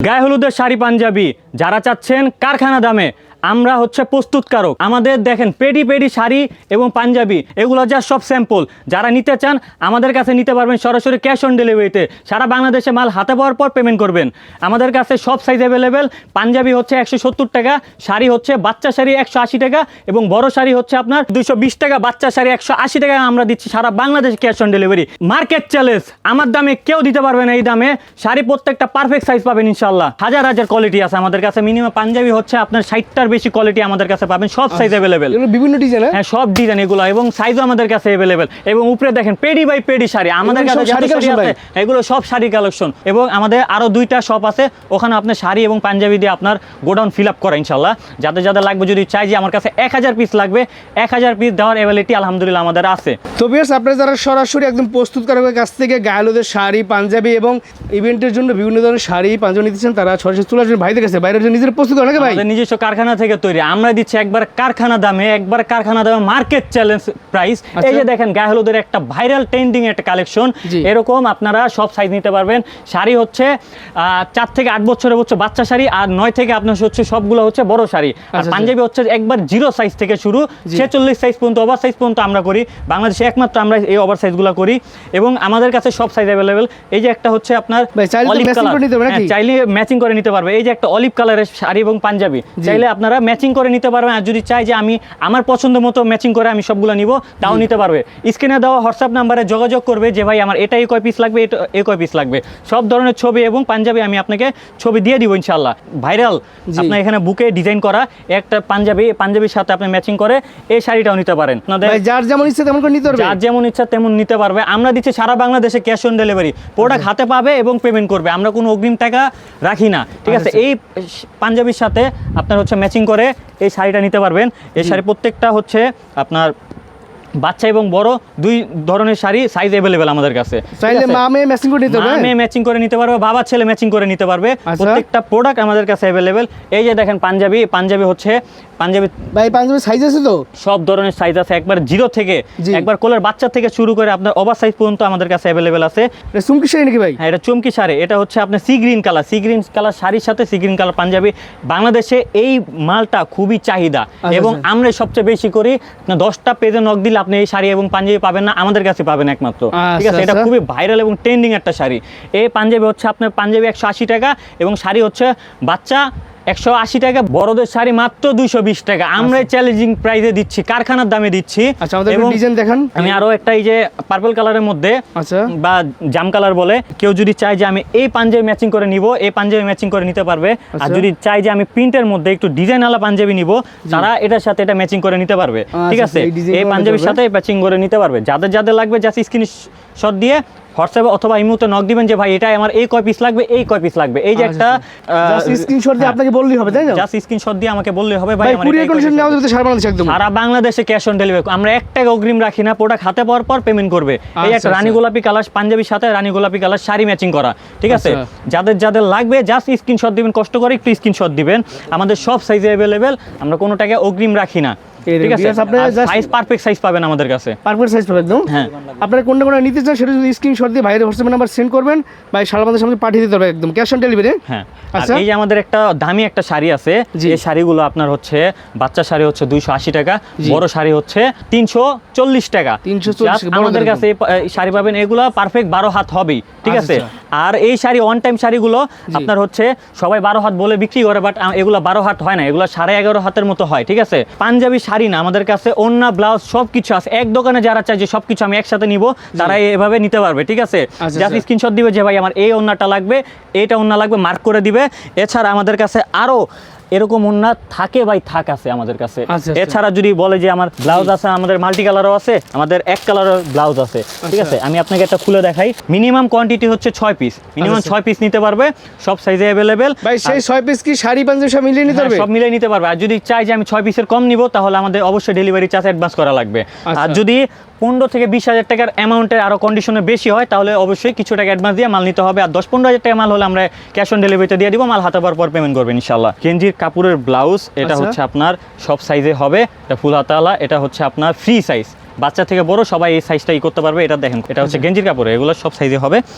গায়ে হলুদের শাড়ি পাঞ্জাবি যারা চাচ্ছেন কারখানা দামে, আমরা হচ্ছে প্রস্তুতকারক। আমাদের দেখেন পেডি পেডি শাড়ি এবং পাঞ্জাবি এগুলো যা সব স্যাম্পল। যারা নিতে চান আমাদের কাছে নিতে পারবেন সরাসরি ক্যাশ অন ডেলিভারিতে। সারা বাংলাদেশে মাল হাতে পাওয়ার পর পেমেন্ট করবেন। আমাদের কাছে সব সাইজ অ্যাভেলেবেল। পাঞ্জাবি হচ্ছে 170 টাকা, শাড়ি হচ্ছে বাচ্চা শাড়ি 180 টাকা এবং বড় শাড়ি হচ্ছে আপনার 220 টাকা, বাচ্চা শাড়ি 180 টাকা আমরা দিচ্ছি সারা বাংলাদেশে cash on delivery. Market challenge, আমার দামে কেউ দিতে পারবে না। এই দামে শাড়ি প্রত্যেকটা পারফেক্ট সাইজ পাবেন ইনশাল্লাহ। হাজার হাজার কোয়ালিটি আছে আমাদের কাছে। মিনিমাম পাঞ্জাবি হচ্ছে আপনার 60টার বেশি কোয়ালিটি আমাদের কাছে পাবেন। সব সাইজ অ্যাভেলেবেল, বিভিন্ন ডিজাইন। হ্যাঁ সব ডিজাইন এগুলো এবং সাইজও আমাদের কাছে অ্যাভেলেবেল। এবং উপরে দেখেন পেডি বাই পেডি শাড়ি আমাদের কাছে যত শাড়ি আছে এগুলো সব শাড়ি কালেকশন। এবং আমাদের আরো 2টা শপ আছে, ওখানে আপনার শাড়ি এবং পাঞ্জাবি দিয়ে আপনার গোডাউন ফিল আপ করা ইনশাল্লাহ। যাদের যাদের লাগবে, যদি চাই যে আমার কাছে 1000 পিস লাগবে, 1000 পিস দেওয়ার অ্যাবিলিটি আলহামদুলিল্লাহ আমাদের আছে। তো ভিউয়ার্স, আপনারা যারা সরাসরি একদম প্রস্তুতকারকের কাছ থেকে গায়ে হলুদের শাড়ি পাঞ্জাবি এবং ইভেন্টের জন্য বিভিন্ন ধরনের শাড়ি পাঞ্জাবি নিতেছেন, তারা সরাসরি চলে আসবেন ভাইদের কাছে। বাইরে নিজের প্রস্তুত করেন নাকি ভাই? আমাদের নিজস্ব কারখানা থেকে তৈরি। আমরা দিচ্ছি একবার কারখানা দামে মার্কেট চ্যালেঞ্জ প্রাইস। এই যে দেখেন গায়ে হলুদের একটা ভাইরাল ট্রেন্ডিং একটা কালেকশন। এরকম আপনারা সব সাইজ নিতে পারবেন। শাড়ি হচ্ছে 4 থেকে 8 বছরের হচ্ছে বাচ্চা শাড়ি, আর 9 থেকে আপনার হচ্ছে সবগুলো হচ্ছে বড় শাড়ি। আর পাঞ্জাবি হচ্ছে একবার 0 সাইজ থেকে শুরু 46 সাইজ পর্যন্ত, ওভার সাইজ পর্যন্ত আমরা করি। বাংলাদেশে একমাত্র আমরা এই ওভার সাইজগুলো করি এবং আমাদের কাছে সব সাইজ অ্যাভেলেবেল। এই যে একটা হচ্ছে আপনার অলিভ কালার, চাইলে ম্যাচিং করে নিতে পারবে। এই যে একটা অলিভ কালারের শাড়ি এবং পাঞ্জাবি চাইলে আপনারা ম্যাচিং করে নিতে পারবেন। আর যদি চাই যে আমি আমার পছন্দ মতো ম্যাচিং করে আমি সবগুলো নিব, তাও নিতে পারবে। স্ক্রিনে দেওয়া হোয়াটসঅ্যাপ নাম্বারে যোগাযোগ করবে যে ভাই আমার এটাই কয় পিস লাগবে, এটা এই কয় পিস লাগবে। সব ধরনের ছবি এবং পাঞ্জাবি আমি আপনাকে ছবি দিয়ে দিব ইনশাল্লাহ। ভাইরাল আপনার এখানে বুকে ডিজাইন করা একটা পাঞ্জাবির সাথে আপনি ম্যাচিং করে এই শাড়িটাও নিতে পারেন। যার যেমন ইচ্ছা তেমন করে নিতে পারবে, যার যেমন ইচ্ছা তেমন নিতে পারবে। আমরা দিচ্ছি সারা বাংলাদেশে ক্যাশ অন ডেলিভারি। প্রোডাক্ট হাতে পাবে এবং পেমেন্ট করবে। আমরা কোনো অগ্রিম টাকা রাখি না, ঠিক আছে। এই পাঞ্জাবির সাথে আপনার হচ্ছে ম্যাচিং করে এই শাড়িটা নিতে পারবেন। এই শাড়ি প্রত্যেকটা হচ্ছে আপনার বাচ্চা এবং বড় দুই ধরনের শাড়ি সাইজ অ্যাভেলেবেল আমাদের কাছে। চাইলে মা মেয়ে ম্যাচিং করে নিতে পারবে, মা মেয়ে ম্যাচিং করে নিতে পারবে, বাবা ছেলে ম্যাচিং করে নিতে পারবে। প্রত্যেকটা প্রোডাক্ট আমাদের কাছে অ্যাভেলেবেল। এই যে দেখেন পাঞ্জাবি হচ্ছে ভাই পাঞ্জাবি সাইজ আছে তো সব ধরনের সাইজ আছে, একবার 0 থেকে একবার কোলের বাচ্চা থেকে শুরু করে আপনার ওভার সাইজ পর্যন্ত আমাদের কাছে অ্যাভেলেবেল আছে। এটা চুমকি শাড়ি নাকি ভাই? হ্যাঁ, এটা চুমকি শাড়ি। এটা হচ্ছে আপনার সি গ্রিন কালার শাড়ির সাথে সি গ্রিন কালার পাঞ্জাবি। বাংলাদেশে এই মালটা খুবই চাহিদা এবং আমরা সবচেয়ে বেশি করি। 10টা পেজে নক দিলে আপনি এই শাড়ি এবং পাঞ্জাবি পাবেন না, আমাদের কাছে পাবেন একমাত্র, ঠিক আছে। এটা খুবই ভাইরাল এবং ট্রেন্ডিং একটা শাড়ি। এই পাঞ্জাবি হচ্ছে আপনার পাঞ্জাবি 180 টাকা এবং শাড়ি হচ্ছে বাচ্চা 180 টাকা, বড়দের শাড়ি মাত্র 220 টাকা। আমরা চ্যালেঞ্জিং প্রাইসে দিচ্ছি, কারখানার দামে দিচ্ছি। এবং ডিজাইন দেখেন, আমি আরো একটা এই যে পার্পল কালারের মধ্যে বা জাম কালার বলে, কেউ যদি চায় যে আমি এই পাঞ্জাবি ম্যাচিং করে নিব, এই পাঞ্জাবি ম্যাচিং করে নিতে পারবে। আর যদি চাই যে আমি প্রিন্টের মধ্যে একটু ডিজাইন আলা পাঞ্জাবি নিব, তারা এটার সাথে এটা ম্যাচিং করে নিতে পারবে, ঠিক আছে। এই পাঞ্জাবির সাথে ম্যাচিং করে নিতে পারবে। যাদের যাদের লাগবে জাস্ট স্ক্রিনশট দিয়ে হোয়াটসঅ্যাপে অথবা ইমোতে নক দিবেন যে ভাই এটা আমার এই কয় পিস লাগবে, এই কয় পিস লাগবে। এই যে একটা স্ক্রিনশট দিয়ে আপনাকে বললেই হবে, তাই না? জাস্ট স্ক্রিনশট দিয়ে আমাকে বললেই হবে ভাই আমার কুরিয়ার কন্ডিশন নেওয়া যাবে সারা বাংলাদেশে একদম। সারা বাংলাদেশে ক্যাশ অন ডেলিভারি। আমরা 1 টাকা অগ্রিম রাখি না, প্রোডাক্ট হাতে পাওয়ার পর পেমেন্ট করবে। এই একটা রানী গোলাপি কালার পাঞ্জাবির সাথে রানী গোলাপি কালার শাড়ি ম্যাচিং করা, ঠিক আছে। যাদের যাদের লাগবে জাস্ট স্ক্রিনশট দিবেন, কষ্ট করে একটু স্ক্রিনশট দিবেন। আমাদের সব সাইজে अवेलेबल, আমরা কোনো টাকা অগ্রিম রাখি না, ঠিক আছে। সাইজ পারফেক্ট সাইজ পাবেন আমাদের কাছে, পারফেক্ট সাইজ পাবেন একদম। হ্যাঁ, আপনারা কোনটা কোনটা নিতে চান সেটা যদি স্ক্রিনশট দিয়ে ভাইয়ের হোয়াটসঅ্যাপ নাম্বার সেন্ড করবেন, ভাই সারা বাংলাদেশের সামনে পাঠিয়ে দিতে পারবে একদম ক্যাশ অন ডেলিভারি। হ্যাঁ, আচ্ছা। এই যে আমাদের একটা দামি একটা শাড়ি আছে, এই শাড়িগুলো আপনার হচ্ছে বাচ্চা শাড়ি হচ্ছে 280 টাকা, বড় শাড়ি হচ্ছে 340 টাকা। আমাদের কাছে শাড়ি পাবেন, এগুলো পারফেক্ট 12 হাত হবেই, ঠিক আছে। আর এই শাড়ি অন টাইম শাড়িগুলো আপনার হচ্ছে সবাই 12 হাত বলে বিক্রি করে, বাট এগুলো 12 হাত হয় না, এগুলো 11.5 হাতের মতো হয়, ঠিক আছে। পাঞ্জাবি শাড়ি না, আমাদের কাছে ওড়না ব্লাউজ সবকিছু আছে। এক দোকানে যারা চায় যে সবকিছু আমি একসাথে নিব, তারা এভাবে নিতে পারবে, ঠিক আছে। জাস্ট স্ক্রিনশট দিবে যে ভাই আমার এই ওড়নাটা লাগবে, এইটা ওড়না লাগবে, মার্ক করে দিবে। এছাড়া আমাদের কাছে আরো এরকম ওড়না থাকে ভাই, থাক আছে আমাদের কাছে। এছাড়া যদি বলে যে আমার ব্লাউজ আছে, আমাদের মাল্টি কালারও আছে, আমাদের এক কালারের ব্লাউজ আছে, ঠিক আছে। আমি আপনাকে একটা খুলে দেখাই। মিনিমাম কোয়ান্টিটি হচ্ছে 6 পিস, মিনিমাম 6 পিস নিতে পারবে, সব সাইজে अवेलेबल। ভাই সেই 6 পিস কি শাড়ি পাঞ্জাবি সব মিলিয়ে নিতে পারবে? সব মিলিয়ে নিতে পারবে। আর যদি চাই যে আমি 6 পিসের কম নিব, তাহলে আমাদের অবশ্যই ডেলিভারি চার্জ অ্যাডভান্স করা লাগবে। আর যদি 15 থেকে 20,000 টাকার অ্যামাউন্টের আরো কন্ডিশনে বেশি হয়, তাহলে অবশ্যই কিছু টাকা অ্যাডভান্স দিয়ে মাল নিতে হবে। আর 10-15 হাজার টাকা মাল হলে আমরা ক্যাশ অন ডেলিভারিতে দিয়ে দিব, মাল হাতে পাওয়ার পর পেমেন্ট করবেন ইনশাআল্লাহ। গেঞ্জির কাপড়ের ব্লাউজ, এটা হচ্ছে আপনার সব সাইজে হবে, এটা ফুল হাতাওয়ালা, এটা হচ্ছে আপনার ফ্রি সাইজ। বাচ্চা থেকে বড় সবাই এই সাইজটাই করতে পারবে। এটা দেখেন, এটা হচ্ছে গেঞ্জির কাপড়, এগুলো সব সাইজে হবে।